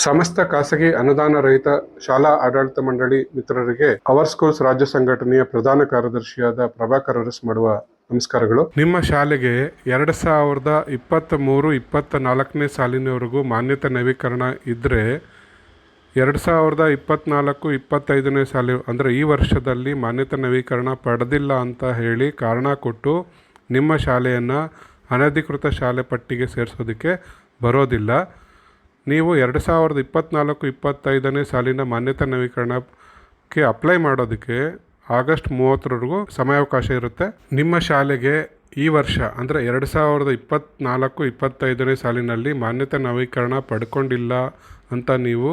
ಸಮಸ್ತ ಖಾಸಗಿ ಅನುದಾನ ರಹಿತ ಶಾಲಾ ಆಡಳಿತ ಮಂಡಳಿ ಮಿತ್ರರಿಗೆ ಅವರ್ ಸ್ಕೂಲ್ಸ್ ರಾಜ್ಯ ಸಂಘಟನೆಯ ಪ್ರಧಾನ ಕಾರ್ಯದರ್ಶಿಯಾದ ಪ್ರಭಾಕರ್ ಅರಸ್ ಮಾಡುವ ನಮಸ್ಕಾರಗಳು. ನಿಮ್ಮ ಶಾಲೆಗೆ 2023-24ನೇ ಸಾಲಿನವರೆಗೂ ಮಾನ್ಯತೆ ನವೀಕರಣ ಇದ್ದರೆ 2024-25ನೇ ಸಾಲಿ ಅಂದರೆ ಈ ವರ್ಷದಲ್ಲಿ ಮಾನ್ಯತೆ ನವೀಕರಣ ಪಡೆದಿಲ್ಲ ಅಂತ ಹೇಳಿ ಕಾರಣ ಕೊಟ್ಟು ನಿಮ್ಮ ಶಾಲೆಯನ್ನು ಅನಧಿಕೃತ ಶಾಲೆ ಪಟ್ಟಿಗೆ ಸೇರಿಸೋದಕ್ಕೆ ಬರೋದಿಲ್ಲ. ನೀವು 2024-25ನೇ ಸಾಲಿನ ಮಾನ್ಯತೆ ನವೀಕರಣಕ್ಕೆ ಅಪ್ಲೈ ಮಾಡೋದಕ್ಕೆ ಆಗಸ್ಟ್ 30ರವರೆಗೂ ಸಮಯಾವಕಾಶ ಇರುತ್ತೆ. ನಿಮ್ಮ ಶಾಲೆಗೆ ಈ ವರ್ಷ ಅಂದರೆ 2024-25ನೇ ಸಾಲಿನಲ್ಲಿ ಮಾನ್ಯತೆ ನವೀಕರಣ ಪಡ್ಕೊಂಡಿಲ್ಲ ಅಂತ ನೀವು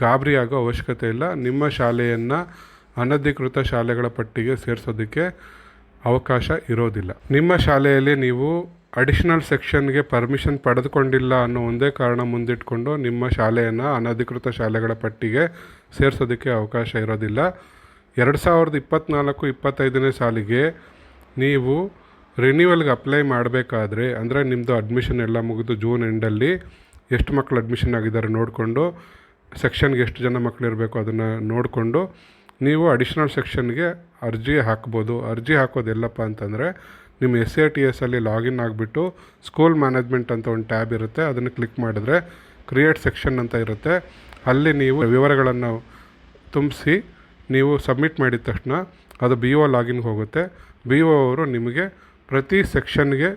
ಗಾಬರಿ ಆಗೋ ಅವಶ್ಯಕತೆ ಇಲ್ಲ. ನಿಮ್ಮ ಶಾಲೆಯನ್ನು ಅನಧಿಕೃತ ಶಾಲೆಗಳ ಪಟ್ಟಿಗೆ ಸೇರಿಸೋದಕ್ಕೆ ಅವಕಾಶ ಇರೋದಿಲ್ಲ. ನಿಮ್ಮ ಶಾಲೆಯಲ್ಲಿ ನೀವು ಅಡಿಷನಲ್ ಸೆಕ್ಷನ್ಗೆ ಪರ್ಮಿಷನ್ ಪಡೆದುಕೊಂಡಿಲ್ಲ ಅನ್ನೋ ಒಂದೇ ಕಾರಣ ಮುಂದಿಟ್ಕೊಂಡು ನಿಮ್ಮ ಶಾಲೆಯನ್ನು ಅನಧಿಕೃತ ಶಾಲೆಗಳ ಪಟ್ಟಿಗೆ ಸೇರಿಸೋದಕ್ಕೆ ಅವಕಾಶ ಇರೋದಿಲ್ಲ. 2024-25ನೇ ಸಾಲಿಗೆ ನೀವು ರಿನ್ಯೂವಲ್ಗೆ ಅಪ್ಲೈ ಮಾಡಬೇಕಾದ್ರೆ ಅಂದರೆ ನಿಮ್ಮದು ಅಡ್ಮಿಷನ್ ಎಲ್ಲ ಮುಗಿದು ಜೂನ್ ಎಂಡಲ್ಲಿ ಎಷ್ಟು ಮಕ್ಕಳು ಅಡ್ಮಿಷನ್ ಆಗಿದ್ದಾರೆ ನೋಡಿಕೊಂಡು ಸೆಕ್ಷನ್ಗೆ ಎಷ್ಟು ಜನ ಮಕ್ಕಳು ಇರಬೇಕು ಅದನ್ನು ನೋಡಿಕೊಂಡು ನೀವು ಅಡಿಷನಲ್ ಸೆಕ್ಷನ್ಗೆ ಅರ್ಜಿ ಹಾಕ್ಬೋದು. ಅರ್ಜಿ ಹಾಕೋದು ಎಲ್ಲಪ್ಪ ಅಂತಂದರೆ ನಿಮ್ಮ SATS ಅಲ್ಲಿ ಲಾಗಿನ್ ಆಗಿಬಿಟ್ಟು ಸ್ಕೂಲ್ ಮ್ಯಾನೇಜ್ಮೆಂಟ್ ಅಂತ ಒಂದು ಟ್ಯಾಬ್ ಇರುತ್ತೆ, ಅದನ್ನು ಕ್ಲಿಕ್ ಮಾಡಿದ್ರೆ ಕ್ರಿಯೇಟ್ ಸೆಕ್ಷನ್ ಅಂತ ಇರುತ್ತೆ. ಅಲ್ಲಿ ನೀವು ವಿವರಗಳನ್ನು ತುಂಬಿಸಿ ನೀವು ಸಬ್ಮಿಟ್ ಮಾಡಿದ ತಕ್ಷಣ ಅದು BO ಲಾಗಿನ್ಗೆ ಹೋಗುತ್ತೆ. BO ಅವರು ನಿಮಗೆ ಪ್ರತಿ ಸೆಕ್ಷನ್ಗೆ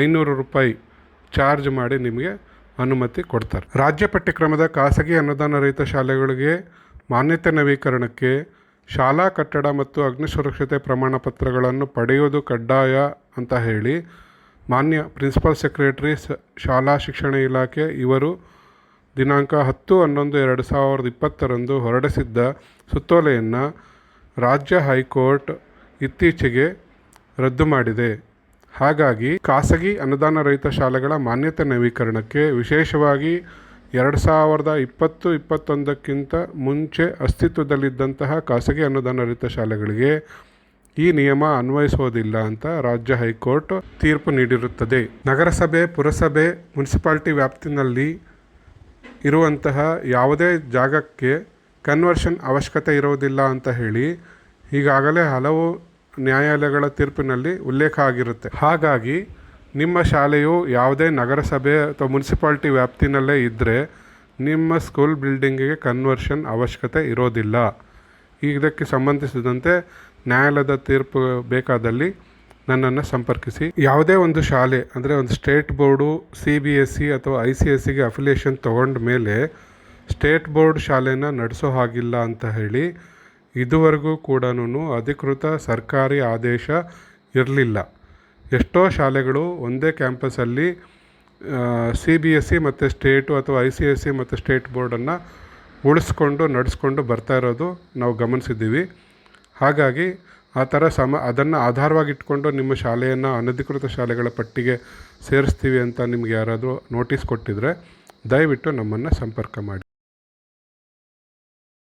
500 ರೂಪಾಯಿ ಚಾರ್ಜ್ ಮಾಡಿ ನಿಮಗೆ ಅನುಮತಿ ಕೊಡ್ತಾರೆ. ರಾಜ್ಯ ಪಠ್ಯಕ್ರಮದ ಖಾಸಗಿ ಅನುದಾನ ರಹಿತ ಶಾಲೆಗಳಿಗೆ ಮಾನ್ಯತೆ ನವೀಕರಣಕ್ಕೆ ಶಾಲಾ ಕಟ್ಟಡ ಮತ್ತು ಅಗ್ನಿ ಸುರಕ್ಷತೆ ಪ್ರಮಾಣ ಪತ್ರಗಳನ್ನು ಪಡೆಯುವುದು ಕಡ್ಡಾಯ ಅಂತ ಹೇಳಿ ಮಾನ್ಯ ಪ್ರಿನ್ಸಿಪಲ್ ಸೆಕ್ರೆಟರಿ ಶಾಲಾ ಶಿಕ್ಷಣ ಇಲಾಖೆ ಇವರು ದಿನಾಂಕ 10/11/2020 ಹೊರಡಿಸಿದ್ದ ಸುತ್ತೋಲೆಯನ್ನು ರಾಜ್ಯ ಹೈಕೋರ್ಟ್ ಇತ್ತೀಚೆಗೆ ರದ್ದು ಮಾಡಿದೆ. ಹಾಗಾಗಿ ಖಾಸಗಿ ಅನುದಾನ ರಹಿತ ಶಾಲೆಗಳ ಮಾನ್ಯತೆ ನವೀಕರಣಕ್ಕೆ ವಿಶೇಷವಾಗಿ 2020-21ಕ್ಕಿಂತ ಮುಂಚೆ ಅಸ್ತಿತ್ವದಲ್ಲಿದ್ದಂತಹ ಖಾಸಗಿ ಅನುದಾನ ರಹಿತ ಶಾಲೆಗಳಿಗೆ ಈ ನಿಯಮ ಅನ್ವಯಿಸೋದಿಲ್ಲ ಅಂತ ರಾಜ್ಯ ಹೈಕೋರ್ಟ್ ತೀರ್ಪು ನೀಡಿರುತ್ತದೆ. ನಗರಸಭೆ, ಪುರಸಭೆ, ಮುನ್ಸಿಪಾಲ್ಟಿ ವ್ಯಾಪ್ತಿನಲ್ಲಿ ಇರುವಂತಹ ಯಾವುದೇ ಜಾಗಕ್ಕೆ ಕನ್ವರ್ಷನ್ ಅವಶ್ಯಕತೆ ಇರೋದಿಲ್ಲ ಅಂತ ಹೇಳಿ ಈಗಾಗಲೇ ಹಲವು ನ್ಯಾಯಾಲಯಗಳ ತೀರ್ಪಿನಲ್ಲಿ ಉಲ್ಲೇಖ ಆಗಿರುತ್ತೆ. ಹಾಗಾಗಿ ನಿಮ್ಮ ಶಾಲೆಯು ಯಾವುದೇ ನಗರಸಭೆ ಅಥವಾ ಮುನ್ಸಿಪಾಲ್ಟಿ ವ್ಯಾಪ್ತಿನಲ್ಲೇ ಇದ್ದರೆ ನಿಮ್ಮ ಸ್ಕೂಲ್ ಬಿಲ್ಡಿಂಗಿಗೆ ಕನ್ವರ್ಷನ್ ಅವಶ್ಯಕತೆ ಇರೋದಿಲ್ಲ. ಇದಕ್ಕೆ ಸಂಬಂಧಿಸಿದಂತೆ ನ್ಯಾಯಾಲಯದ ತೀರ್ಪು ಬೇಕಾದಲ್ಲಿ ನನ್ನನ್ನು ಸಂಪರ್ಕಿಸಿ. ಯಾವುದೇ ಒಂದು ಶಾಲೆ ಅಂದರೆ ಒಂದು ಸ್ಟೇಟ್ ಬೋರ್ಡು, CBSE ಅಥವಾ ICSEಗೆ ಅಫಿಲಿಯೇಷನ್ ತೊಗೊಂಡ ಮೇಲೆ ಸ್ಟೇಟ್ ಬೋರ್ಡ್ ಶಾಲೆನ ನಡೆಸೋ ಹಾಗಿಲ್ಲ ಅಂತ ಹೇಳಿ ಇದುವರೆಗೂ ಕೂಡ ಅಧಿಕೃತ ಸರ್ಕಾರಿ ಆದೇಶ ಇರಲಿಲ್ಲ. ಎಷ್ಟೋ ಶಾಲೆಗಳು ಒಂದೇ ಕ್ಯಾಂಪಸಲ್ಲಿ CBSE ಮತ್ತು ಸ್ಟೇಟು ಅಥವಾ ICSE ಮತ್ತು ಸ್ಟೇಟ್ ಬೋರ್ಡನ್ನು ಉಳಿಸ್ಕೊಂಡು ನಡೆಸ್ಕೊಂಡು ಬರ್ತಾ ಇರೋದು ನಾವು ಗಮನಿಸಿದ್ದೀವಿ. ಹಾಗಾಗಿ ಆ ಥರ ಅದನ್ನು ಆಧಾರವಾಗಿಟ್ಕೊಂಡು ನಿಮ್ಮ ಶಾಲೆಯನ್ನು ಅನಧಿಕೃತ ಶಾಲೆಗಳ ಪಟ್ಟಿಗೆ ಸೇರಿಸ್ತೀವಿ ಅಂತ ನಿಮ್ಗೆ ಯಾರಾದರೂ ನೋಟಿಸ್ ಕೊಟ್ಟಿದ್ರೆ ದಯವಿಟ್ಟು ನಮ್ಮನ್ನು ಸಂಪರ್ಕ ಮಾಡಿ.